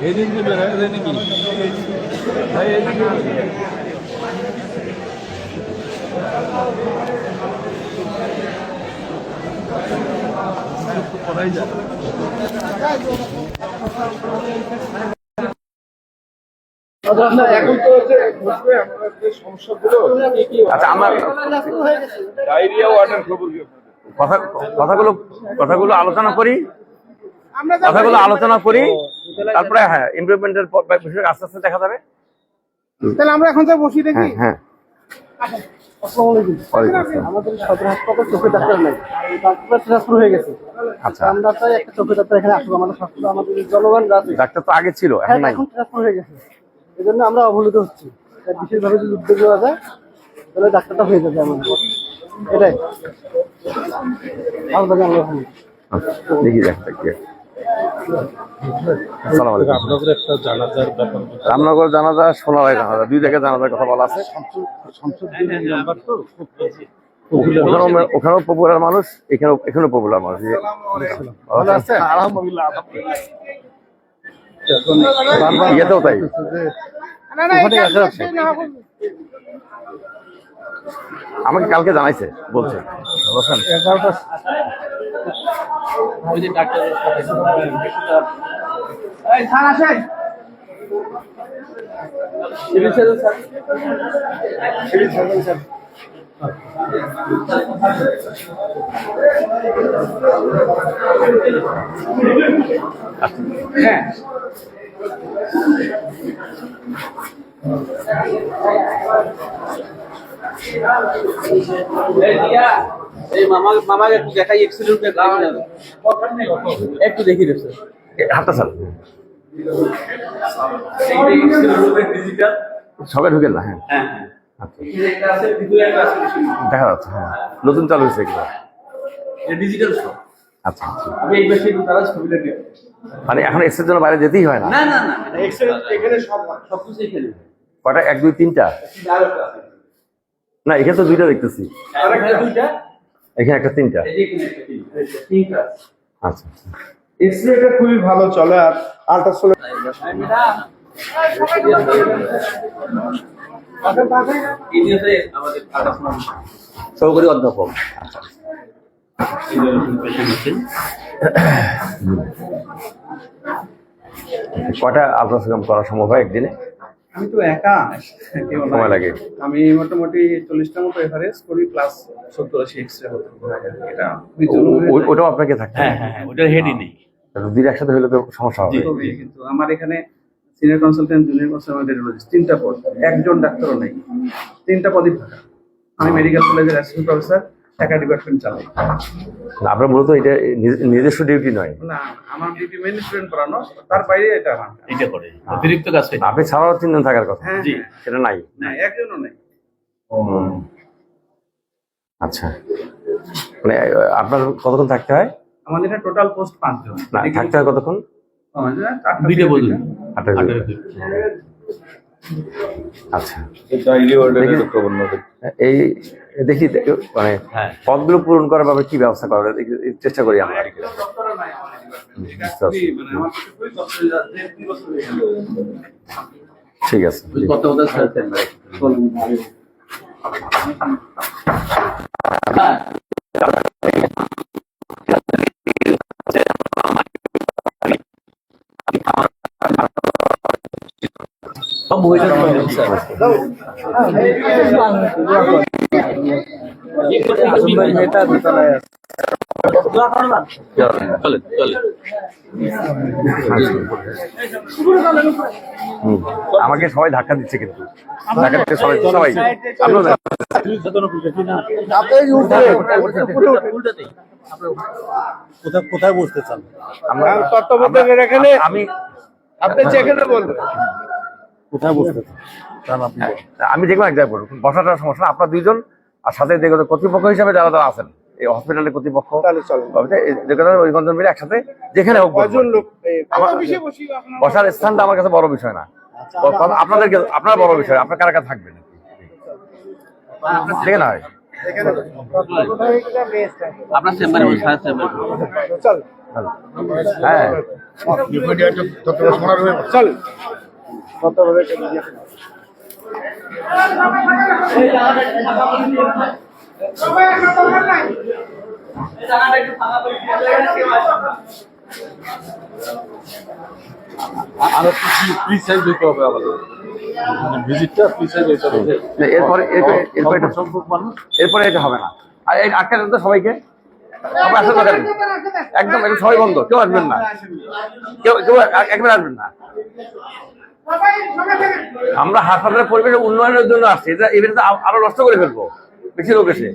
এই দিন কি বেড়ায় নাকি ভাই এই দিন করাই যায়। এখন তো আচ্ছা, আমার ডায়রিয়া ওয়াটার খবর কি কথাগুলো আলোচনা করি, তারপরে হ্যাঁ ইমপ্রুভমেন্টের বিষয়ে আস্তে আস্তে দেখা যাবে। তাহলে আমরা এখন বসি দেখি। হ্যাঁ আমাদের সদর হাসপাতাল চোখের ডাক্তার নাই, ডাক্তার ট্রান্সফার হয়ে গেছে। আচ্ছা, আমরা চাই একটা চোখের ডাক্তার এখানে আসুক। আমাদের হাসপাতাল, আমাদের জনগণ আছে, ডাক্তার তো আগে ছিল, এখন নাই। এখন ট্রান্সফার হয়ে গেছে, এই জন্য আমরা অবহেলিত হচ্ছি। বিশেষভাবে যদি উদ্যোগ নেওয়া যায় তাহলে ডাক্তারটা হয়ে যাবে আমাদের, এটাই আমরা দেখি ডাক্তার কি। রামনগর জানাজা, সোনারায় জানাজা, দুই জায়গায় জানাজার কথা বলা আছে। ওখানেও পপুলার মানুষ, এখানেও পপুলার মানুষ। ইয়েতেও তাই। আমাকে কালকে জানাইছে, বলছে বলছেন হ্যাঁ মামাকে একটু দেখাই, একটু দেখি হাতটা স্যার সবাই ঢুকেন না। হ্যাঁ দেখা যাচ্ছে, হ্যাঁ নতুন চালু হয়েছে এগুলো। আচ্ছা আচ্ছা, মানে এখন এক্সের জন্য বাইরে যেতেই হয় না? কটা, 1 2 3টা? না, এখানে তো 2টা দেখতেছি, এখানে একটা 3টা। আচ্ছা, এক্সরেটা খুবই ভালো চলে, আর আল্ট্রাসাউন্ড সহকারী অধ্যাপক। কটা আল্ট্রাসাউন্ড করা সম্ভব হয় একদিনে? আমি তো একা, সময় লাগে। আমি মোটামুটি 40টার মতো এভারেজ করি, প্লাস 70-80 এক্সরে হতো। এটা ওটাও আপনাকে থাকতে? হ্যাঁ, ওটার হেডই নেই। দুই একসাথে হলে তো সমস্যা হবে। কিন্তু আমার এখানে senior consultant, junior consultant, radiologist 3টা পদ, একজন ডাক্তারও নেই, 3টা পদই ফাঁকা। আমি মেডিকেল কলেজের অ্যাসিস্ট্যান্ট প্রফেসর, একা ডিপার্টমেন্ট চালাই। আপনার মূলত এটা নিজস্ব ডিউটি নয়? না, আমার ডিউটি মেইন স্টুডেন্ট পড়ানো, তার বাইরে এটা আমার এটা করে অতিরিক্ত কাজ। আপনি ছাড়াও 3 জন থাকার কথা? জি, সেটা নাই, না একজনও নেই। আচ্ছা, মানে আপনার কতক্ষণ থাকতে হয়? আমাদের এটা টোটাল পোস্ট 5 জন। না, থাকতে হয় কতক্ষণ? আমাদের দুইটা বলুন। 8টা। আচ্ছা, এই দেখি মানে পদগুলো পূরণ করার ভাবে কি ব্যবস্থা করা যায় চেষ্টা করি আমরা। ঠিক আছে, আমাকে সবাই ধাক্কা দিচ্ছে, কিন্তু ধাক্কা দিচ্ছে সবাই কোথায় বসতে চান? আমরা আমি আপনি যেখানে বলবেন কোথায় বসতে চান আপনি? আমি যে কোনো এক জায়গায় বলবো, বসাটার সমস্যা না। আপনার 2 জন আর সাথে যে কর্তৃপক্ষ হিসাবে যারা আছেন এই হসপিটালের কর্তৃপক্ষ তাহলে চলো। ওই গঞ্জন মিলে একসাথে যেখানে হোক বসবো। কয়জন লোক আমার- বসার স্থানটা আমার কাছে বড় বিষয় না, আপনাদেরকে আপনার বড় বিষয়, আপনার কারা কারা থাকবেন ঠিক না হয়। আপনার চেম্বারে স্যার চেম্বারে চল হ্যাঁ চল কত বলে আরো ফ্রি সাইজ দিতে হবে আমাদের, মানে ভিজিটটা ফ্রি সাইজ হইতে হবে। এরপরে অল্প সংখ্যক মানুষ এরপরে এটা হবে না। আর এই আটকা দেন তো সবাইকে, সবাই আসার দরকার নেই। একদম একদম সবাই বন্ধ, কেউ আসবেন না, কেউ কেউ একবার আসবেন না। আমরা হাসপাতালের পরিবেশের উন্নয়নের জন্য আসছি, এটা এবারে তো আরো নষ্ট করে ফেলবো বেশি লোক এসে।